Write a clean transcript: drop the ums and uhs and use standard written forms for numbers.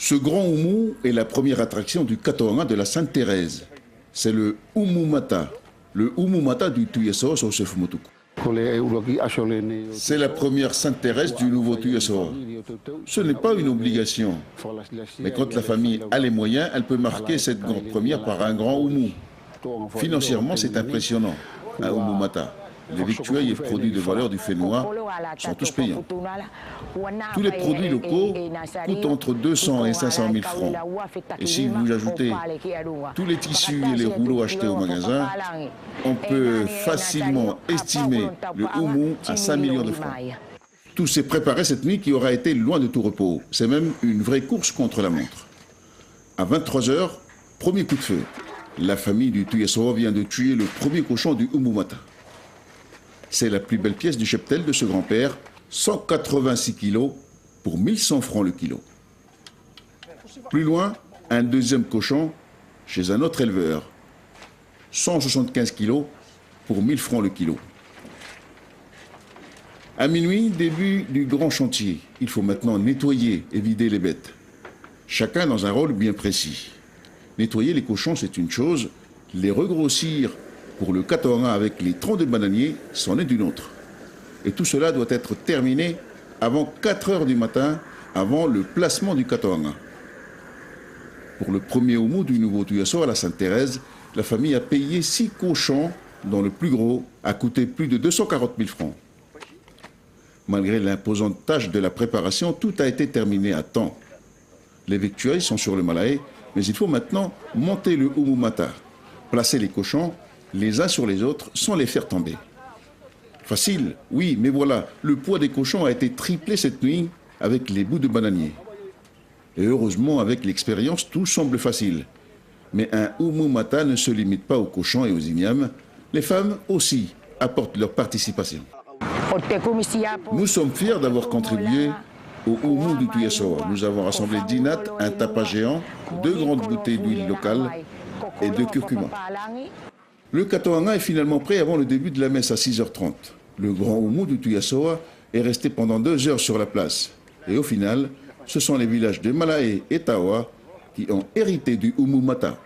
Ce grand Oumou est la première attraction du Katoanga de la Sainte-Thérèse. C'est le Oumou-Mata du Tuyeso au chef Motuku. C'est la première Sainte-Thérèse du nouveau Tuyeso. Ce n'est pas une obligation. Mais quand la famille a les moyens, elle peut marquer cette grande première par un grand Oumou. Financièrement, c'est impressionnant, un Oumou-Mata. Les victuailles et produits de valeur du Fénois sont tous payants. Tous les produits locaux coûtent entre 200 et 500 000 francs. Et si vous ajoutez tous les tissus et les rouleaux achetés au magasin, on peut facilement estimer le Oumou à 5 millions de francs. Tout s'est préparé cette nuit qui aura été loin de tout repos. C'est même une vraie course contre la montre. À 23 h, premier coup de feu. La famille du Tuyeso vient de tuer le premier cochon du Oumou-Mata. C'est la plus belle pièce du cheptel de ce grand-père, 186 kilos pour 1100 francs le kilo. Plus loin, un deuxième cochon chez un autre éleveur, 175 kilos pour 1000 francs le kilo. À minuit, début du grand chantier. Il faut maintenant nettoyer et vider les bêtes. Chacun dans un rôle bien précis. Nettoyer les cochons, c'est une chose. Les regrossir pour le Katoanga avec les troncs de bananier, c'en est une autre. Et tout cela doit être terminé avant 4 h du matin, avant le placement du Katoanga. Pour le premier Oumou du nouveau Tuyeso à la Sainte-Thérèse, la famille a payé 6 cochons, dont le plus gros a coûté plus de 240 000 francs. Malgré l'imposante tâche de la préparation, tout a été terminé à temps. Les victuailles sont sur le Malaé, mais il faut maintenant monter le Oumou-Mata, placer les cochons les uns sur les autres sans les faire tomber. Facile, oui, mais voilà, le poids des cochons a été triplé cette nuit avec les bouts de bananier. Et heureusement, avec l'expérience, tout semble facile. Mais un Oumou-Mata ne se limite pas aux cochons et aux ignames. Les femmes aussi apportent leur participation. Nous sommes fiers d'avoir contribué au Oumou du Tuyeso. Nous avons rassemblé 10 nattes, un tapa géant, 2 grandes bouteilles d'huile locale et 2 curcuma. Le Katoanga est finalement prêt avant le début de la messe à 6 h 30. Le grand Oumou du Tuyeso est resté pendant 2 heures sur la place. Et au final, ce sont les villages de Malaé et Tawa qui ont hérité du Oumou-Mata.